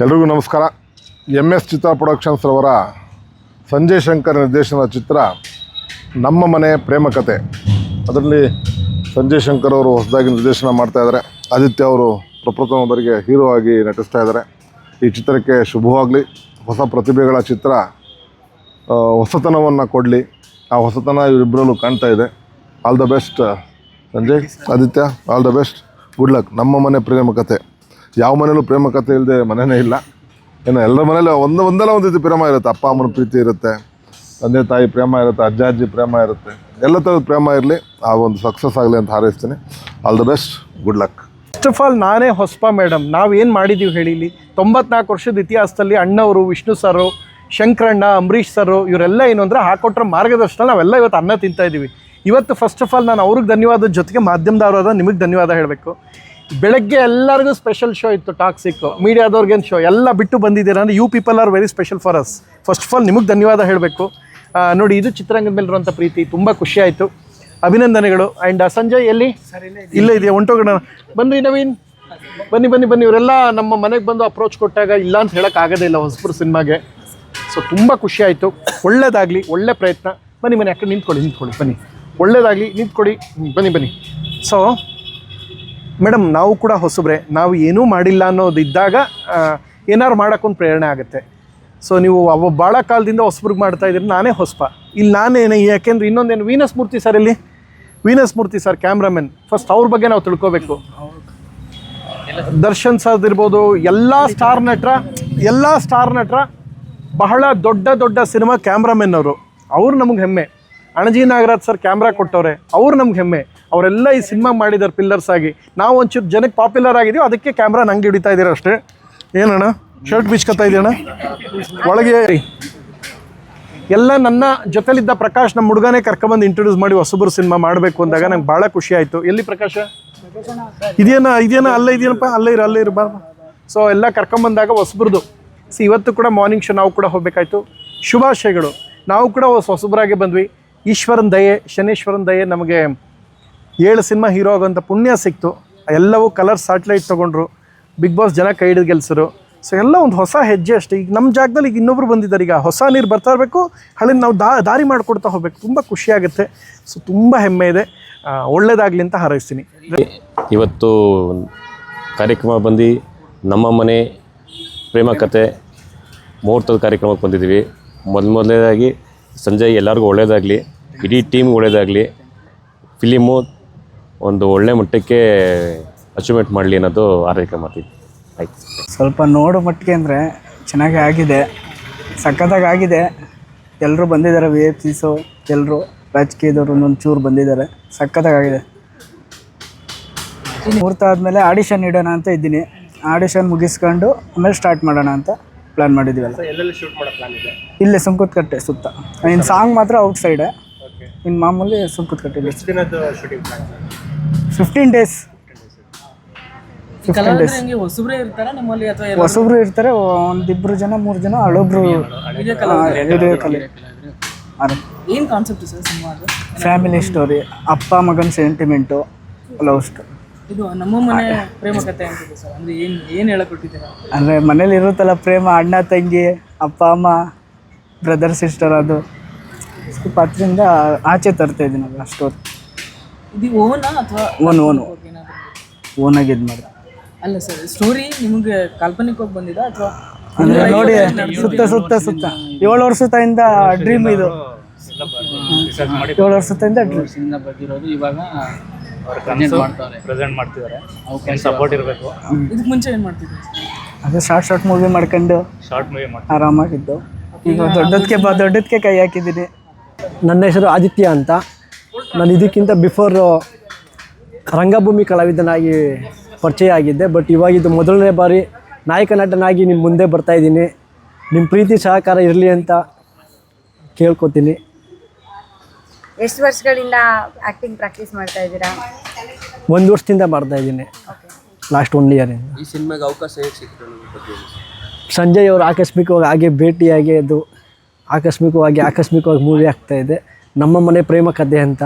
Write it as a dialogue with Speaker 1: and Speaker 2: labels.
Speaker 1: ಎಲ್ರಿಗೂ ನಮಸ್ಕಾರ. MS ಚಿತ್ರ productions ರವರ ಸಂಜಯ್ ಶಂಕರ್ ನಿರ್ದೇಶನದ ಚಿತ್ರ ನಮ್ಮ ಮನೆ ಪ್ರೇಮ ಕಥೆ. ಅದರಲ್ಲಿ ಸಂಜಯ್ ಶಂಕರ್ ಅವರು ಹೊಸದಾಗಿ ನಿರ್ದೇಶನ ಮಾಡ್ತಾಯಿದ್ದಾರೆ. ಆದಿತ್ಯ ಅವರು ಪ್ರಪ್ರಥಮ ಬಾರಿಗೆ ಹೀರೋ ಆಗಿ ನಟಿಸ್ತಾ ಇದ್ದಾರೆ. ಈ ಚಿತ್ರಕ್ಕೆ ಶುಭವಾಗಲಿ. ಹೊಸ ಪ್ರತಿಭೆಗಳ ಚಿತ್ರ ಹೊಸತನವನ್ನು ಕೊಡಲಿ. ಆ ಹೊಸತನ ಇವರಿಬ್ಬರಲ್ಲೂ ಕಾಣ್ತಾ ಇದೆ. All the best Sanjay, Aditya, all the best, good luck. ನಮ್ಮ ಮನೆ ಪ್ರೇಮ ಕಥೆ. ಯಾವ ಮನೇಲೂ ಪ್ರೇಮ ಕಥೆ ಇಲ್ಲದೆ ಮನೆಯೇ ಇಲ್ಲ. ಏನು ಎಲ್ಲರ ಮನೇಲಿ ಒಂದಲ್ಲ ಒಂದು ರೀತಿ ಪ್ರೇಮ ಇರುತ್ತೆ. ಅಪ್ಪ ಅಮ್ಮನ ಪ್ರೀತಿ ಇರುತ್ತೆ, ತಂದೆ ತಾಯಿ ಪ್ರೇಮ ಇರುತ್ತೆ, ಅಜ್ಜ ಅಜ್ಜಿ ಪ್ರೇಮ ಇರುತ್ತೆ. ಎಲ್ಲ ಥರದ ಪ್ರೇಮ ಇರಲಿ. ಆ ಒಂದು ಸಕ್ಸಸ್ ಆಗಲಿ ಅಂತ ಹಾರೈಸ್ತೀನಿ. All the best, good luck.
Speaker 2: First of all ನಾನೇ ಹೊಸಪ ಮೇಡಮ್. ನಾವೇನು ಮಾಡಿದ್ದೀವಿ ಹೇಳಿ, ಇಲ್ಲಿ 94 ವರ್ಷದ ಇತಿಹಾಸದಲ್ಲಿ ಅಣ್ಣವರು, ವಿಷ್ಣು ಸರು, ಶಂಕರಣ್ಣ, ಅಂಬರೀಷ್ ಸರು ಇವರೆಲ್ಲ ಏನು ಅಂದರೆ ಹಾಕೊಟ್ರ ಮಾರ್ಗದರ್ಶನ ನಾವೆಲ್ಲ ಇವತ್ತು ಅನ್ನ ತಿಂತಾಯಿದ್ದೀವಿ. ಇವತ್ತು ಫಸ್ಟ್ ಆಫ್ ಆಲ್ ನಾನು ಅವ್ರಿಗೆ ಧನ್ಯವಾದದ ಜೊತೆಗೆ ಮಾಧ್ಯಮದವರಾದ ನಿಮಗೆ ಧನ್ಯವಾದ ಹೇಳಬೇಕು. ಬೆಳಗ್ಗೆ ಎಲ್ಲರಿಗೂ ಸ್ಪೆಷಲ್ ಶೋ ಇತ್ತು, ಟಾಕ್ಸಿಕ್ ಮೀಡಿಯಾದವ್ರಿಗೇನು ಶೋ ಎಲ್ಲ ಬಿಟ್ಟು ಬಂದಿದ್ದೀರಾ ಅಂದರೆ you people are very special for us. First of all ನಿಮಗೆ ಧನ್ಯವಾದ ಹೇಳಬೇಕು. ನೋಡಿ, ಇದು ಚಿತ್ರರಂಗದ ಮೇಲಿರುವಂಥ ಪ್ರೀತಿ ತುಂಬ ಖುಷಿ ಆಯಿತು. ಅಭಿನಂದನೆಗಳು. ಆ್ಯಂಡ್ ಸಂಜಯ್ ಎಲ್ಲಿ ಇಲ್ಲ ಇದೆಯಾ, ಹೊಂಟೋಗೋಣ. ಬನ್ನಿ ನವೀನ್, ಬನ್ನಿ. ಇವರೆಲ್ಲ ನಮ್ಮ ಮನೆಗೆ ಬಂದು ಅಪ್ರೋಚ್ ಕೊಟ್ಟಾಗ ಇಲ್ಲ ಅಂತ ಹೇಳೋಕ್ಕಾಗೋದೇ ಇಲ್ಲ ಹೊಸಬ್ರು ಸಿನಿಮಾಗೆ. ಸೊ ತುಂಬ ಖುಷಿ ಆಯಿತು. ಒಳ್ಳೇದಾಗಲಿ, ಒಳ್ಳೆ ಪ್ರಯತ್ನ. ಬನ್ನಿ ಯಾಕೆ ನಿಂತ್ಕೊಳ್ಳಿ ಬನ್ನಿ. ಒಳ್ಳೇದಾಗಲಿ, ನಿಂತ್ಕೊಡಿ, ಬನ್ನಿ. ಸೊ ಮೇಡಮ್, ನಾವು ಕೂಡ ಹೊಸಬ್ರೆ, ನಾವು ಏನೂ ಮಾಡಿಲ್ಲ ಅನ್ನೋದಿದ್ದಾಗ ಏನಾದ್ರು ಮಾಡೋಕ್ಕೊಂದು ಪ್ರೇರಣೆ ಆಗುತ್ತೆ. ಸೊ ನೀವು ಭಾಳ ಕಾಲದಿಂದ ಹೊಸಬ್ರಿಗೆ ಮಾಡ್ತಾಯಿದ್ದೀರಿ, ನಾನೇ ಹೊಸಪ. ಇಲ್ಲಿ ನಾನೇನು, ಯಾಕೆಂದ್ರೆ ಇನ್ನೊಂದೇನು, ವೀನಸ್ ಮೂರ್ತಿ ಸರ್ ಕ್ಯಾಮ್ರಾಮನ್. ಫಸ್ಟ್ ಅವ್ರ ಬಗ್ಗೆ ನಾವು ತಿಳ್ಕೊಬೇಕು. ದರ್ಶನ್ ಸರ್ ಇರ್ಬೋದು, ಎಲ್ಲ ಸ್ಟಾರ್ ನಟರ ಬಹಳ ದೊಡ್ಡ ಸಿನಿಮಾ ಕ್ಯಾಮ್ರಾಮನ್ ಅವ್ರು ನಮಗೆ ಹೆಮ್ಮೆ. ಅಣಜಿ ನಾಗರಾಜ್ ಸರ್ ಕ್ಯಾಮ್ರಾ ಕೊಟ್ಟವ್ರೆ, ಅವ್ರು ನಮ್ಗೆ ಹೆಮ್ಮೆ. ಅವರೆಲ್ಲ ಈ ಸಿನಿಮಾ ಮಾಡಿದ್ದಾರೆ ಪಿಲ್ಲರ್ಸ್ ಆಗಿ. ನಾವು ಒಂಚೂರು ಜನಕ್ಕೆ ಪಾಪ್ಯುಲರ್ ಆಗಿದ್ದೀವಿ, ಅದಕ್ಕೆ ಕ್ಯಾಮ್ರಾ ನಂಗೆ ಹಿಡಿತಾ ಇದ್ದೀರ ಅಷ್ಟೇ. ಏನಣ್ಣ ಶರ್ಟ್ ಬಿಚ್ಕೊತಾ ಇದೆಯಣ್ಣ ಒಳಗೆ. ಎಲ್ಲ ನನ್ನ ಜೊತೆಲಿದ್ದ ಪ್ರಕಾಶ್, ನಮ್ಮ ಹುಡುಗನೇ ಕರ್ಕೊಂಬಂದು ಇಂಟ್ರೊಡ್ಯೂಸ್ ಮಾಡಿ ಹೊಸಬ್ರು ಸಿನಿಮಾ ಮಾಡಬೇಕು ಅಂದಾಗ ನಂಗೆ ಭಾಳ ಖುಷಿ ಆಯಿತು. ಎಲ್ಲಿ ಪ್ರಕಾಶ ಇದೆಯೇನ ಅಲ್ಲೇ ಇರು ಬಾ. ಸೊ ಎಲ್ಲ ಕರ್ಕೊಂಬಂದಾಗ ಹೊಸಬ್ರದ್ದು. ಇವತ್ತು ಕೂಡ ಮಾರ್ನಿಂಗ್ ಶೋ ನಾವು ಕೂಡ ಹೋಗಬೇಕಾಯ್ತು. ಶುಭಾಶಯಗಳು. ನಾವು ಕೂಡ ಹೊಸಬ್ರಾಗೆ ಬಂದ್ವಿ. ಈಶ್ವರನ ದಯೆ, ಶನೇಶ್ವರನ ದಯೆ, ನಮಗೆ 7 ಸಿನಿಮಾ ಹೀರೋ ಆಗೋಂಥ ಪುಣ್ಯ ಸಿಕ್ತು. ಎಲ್ಲವೂ ಕಲರ್ ಸ್ಯಾಟಲೈಟ್ ತೊಗೊಂಡ್ರು. ಬಿಗ್ ಬಾಸ್ ಜನ ಕೈ ಹಿಡಿದು ಗೆಲ್ಸರು. ಸೊ ಎಲ್ಲ ಒಂದು ಹೊಸ ಹೆಜ್ಜೆ ಅಷ್ಟೇ. ಈಗ ನಮ್ಮ ಜಾಗದಲ್ಲಿ ಈಗ ಇನ್ನೊಬ್ರು ಬಂದಿದ್ದಾರೆ. ಈಗ ಹೊಸ ನೀರು ಬರ್ತಾ ಇರಬೇಕು, ಹಳೆ ನಾವು ದಾರಿ ಮಾಡಿಕೊಡ್ತಾ ಹೋಗ್ಬೇಕು. ತುಂಬ ಖುಷಿಯಾಗುತ್ತೆ. ಸೊ ತುಂಬ ಹೆಮ್ಮೆ ಇದೆ. ಒಳ್ಳೇದಾಗಲಿ ಅಂತ ಹಾರೈಸ್ತೀನಿ.
Speaker 3: ಇವತ್ತು ಕಾರ್ಯಕ್ರಮ ಬಂದು ನಮ್ಮ ಮನೆ ಪ್ರೇಮ ಕಥೆ ಮುಹೂರ್ತದ ಕಾರ್ಯಕ್ರಮಕ್ಕೆ ಬಂದಿದ್ದೀವಿ. ಮೊದಲನೇದಾಗಿ ಸಂಜಯ್ ಎಲ್ಲರಿಗೂ ಒಳ್ಳೆಯದಾಗಲಿ, ಇಡೀ ಟೀಮ್ಗೆ ಒಳ್ಳೆಯದಾಗಲಿ, ಫಿಲಿಮು ಒಂದು ಒಳ್ಳೆ ಮಟ್ಟಕ್ಕೆ ಅಚೀವ್ಮೆಂಟ್ ಮಾಡಲಿ ಅನ್ನೋದು ಆರೈಕೆ ಮಾಡ್ತೀವಿ. ಆಯ್ತು.
Speaker 4: ಸ್ವಲ್ಪ ನೋಡೋ ಮಟ್ಟಿಗೆ ಅಂದರೆ ಚೆನ್ನಾಗಿ ಆಗಿದೆ, ಸಖತ್ತಾಗಿ ಆಗಿದೆ. ಎಲ್ಲರೂ ಬಂದಿದ್ದಾರೆ, VIPಸು ಎಲ್ಲರೂ, ರಾಜಕೀಯದವರು ಒಂಚೂರು ಬಂದಿದ್ದಾರೆ. ಸಖತ್ತಾಗಿದೆ. ಮುಹೂರ್ತ ಆದಮೇಲೆ ಆಡಿಷನ್ ಇಡೋಣ ಅಂತ ಇದ್ದೀನಿ. ಆಡಿಷನ್ ಮುಗಿಸ್ಕೊಂಡು ಆಮೇಲೆ ಸ್ಟಾರ್ಟ್ ಮಾಡೋಣ ಅಂತ ಪ್ಲ್ಯಾನ್ ಮಾಡಿದ್ದೀವಲ್ಲ. ಇಲ್ಲೇ ಸುಂಕುತ್ಕಟ್ಟೆ ಸುತ್ತ. ಇನ್ನು ಸಾಂಗ್ ಮಾತ್ರ ಔಟ್ ಸೈಡೆ, ಇನ್ನು ಮಾಮೂಲಿ ಸುಂಕುತ್ಕಟ್ಟೆ. 15 ಡೇಸ್. ಹೊಸಬ್ರು ಇರ್ತಾರೆ, 1-2 ಜನ 3 ಜನ ಹಳಬ್ರು. ಫ್ಯಾಮಿಲಿ ಸ್ಟೋರಿ, ಅಪ್ಪ ಮಗನ ಸೆಂಟಿಮೆಂಟು, ಲವ್ ಸ್ಟೋರಿ.
Speaker 5: ಇದು ನಮ್ಮ ಮನೆ ಪ್ರೇಮ ಕಥೆ ಅಂತಿದೆ ಸರ್. ಅಂದರೆ ಏನು ಹೇಳಕೊಟ್ಟಿದ್ದೀರಾ?
Speaker 4: ಅಂದರೆ ಮನೇಲಿ ಇರುತ್ತಲ್ಲ ಪ್ರೇಮ, ಅಣ್ಣ ತಂಗಿ, ಅಪ್ಪ ಅಮ್ಮ, ಬ್ರದರ್ ಸಿಸ್ಟರ್, ಅದು ಸ್ವಲ್ಪ ಅದರಿಂದ ಆಚೆ ತರ್ತಾ ಇದ್ದೀನಿ ಅದು ಸ್ಟೋರಿ.
Speaker 5: ಇದು ಓನಾ ಅಥವಾ
Speaker 4: ಓನಾಗಿ ಇದು ಮಾಡಿ?
Speaker 5: ಅಲ್ಲ ಸರ್, ಸ್ಟೋರಿ ನಿಮಗೆ ಕಾಲ್ಪನಿಕವಾಗಿ ಬಂದಿದೆ ಅಥವಾ
Speaker 4: ಅಂದರೆ ನೋಡಿ ಸುತ್ತ 7 ವರ್ಷದಿಂದ ಡ್ರೀಮ್ ಇದು. 7 ವರ್ಷದಿಂದ ಡ್ರೀಮ್
Speaker 6: ಬಂದಿರೋದು. ಇವಾಗ ಪ್ರೆಸೆಂಟ್ ಮಾಡ್ತಿದ್ದಾರೆ. ಅವಕ್ಕೆ ಸಪೋರ್ಟ್ ಇರಬೇಕು.
Speaker 5: ಇದಕ್ಕೆ ಮುಂಚೆ ಏನು ಮಾಡ್ತಿದ್ವಿ?
Speaker 4: ಅದೇ ಶಾರ್ಟ್ ಮೂವಿ ಮಾಡ್ಕೊಂಡು ಆರಾಮಾಗಿದ್ದು. ಈಗ ದೊಡ್ಡದಕ್ಕೆ ಕೈ ಹಾಕಿದ್ದೀನಿ.
Speaker 7: ನನ್ನ ಹೆಸರು ಆದಿತ್ಯ ಅಂತ. ನಾನು ಇದಕ್ಕಿಂತ ಬಿಫೋರ್ ರಂಗಭೂಮಿ ಕಲಾವಿದನಾಗಿ ಪರಿಚಯ ಆಗಿದ್ದೆ. ಬಟ್ ಇವಾಗ ಇದು ಮೊದಲನೇ ಬಾರಿ ನಾಯಕ ನಟನಾಗಿ ನಿಮ್ಮ ಮುಂದೆ ಬರ್ತಾಯಿದ್ದೀನಿ. ನಿಮ್ಮ ಪ್ರೀತಿ ಸಹಕಾರ ಇರಲಿ ಅಂತ ಕೇಳ್ಕೊತೀನಿ.
Speaker 8: ಎಷ್ಟು ವರ್ಷಗಳಿಂದ ಆ್ಯಕ್ಟಿಂಗ್ ಪ್ರಾಕ್ಟೀಸ್ ಮಾಡ್ತಾ ಇದ್ದೀರಾ?
Speaker 7: 1 ವರ್ಷದಿಂದ ಮಾಡ್ತಾಯಿದ್ದೀನಿ, ಲಾಸ್ಟ್ 1 ಇಯರಿಂದ.
Speaker 6: ಈ ಸಿನಿಮಾಗೆ ಅವಕಾಶ ಹೇಗೆ ಸಿಕ್ತು?
Speaker 7: ಸಂಜಯ್ ಅವರು ಆಕಸ್ಮಿಕವಾಗಿ ಹಾಗೆ ಭೇಟಿಯಾಗಿ ಅದು ಆಕಸ್ಮಿಕವಾಗಿ ಮೂವಿ ಆಗ್ತಾಯಿದೆ. ನಮ್ಮ ಮನೆ ಪ್ರೇಮ ಕಥೆ ಅಂತ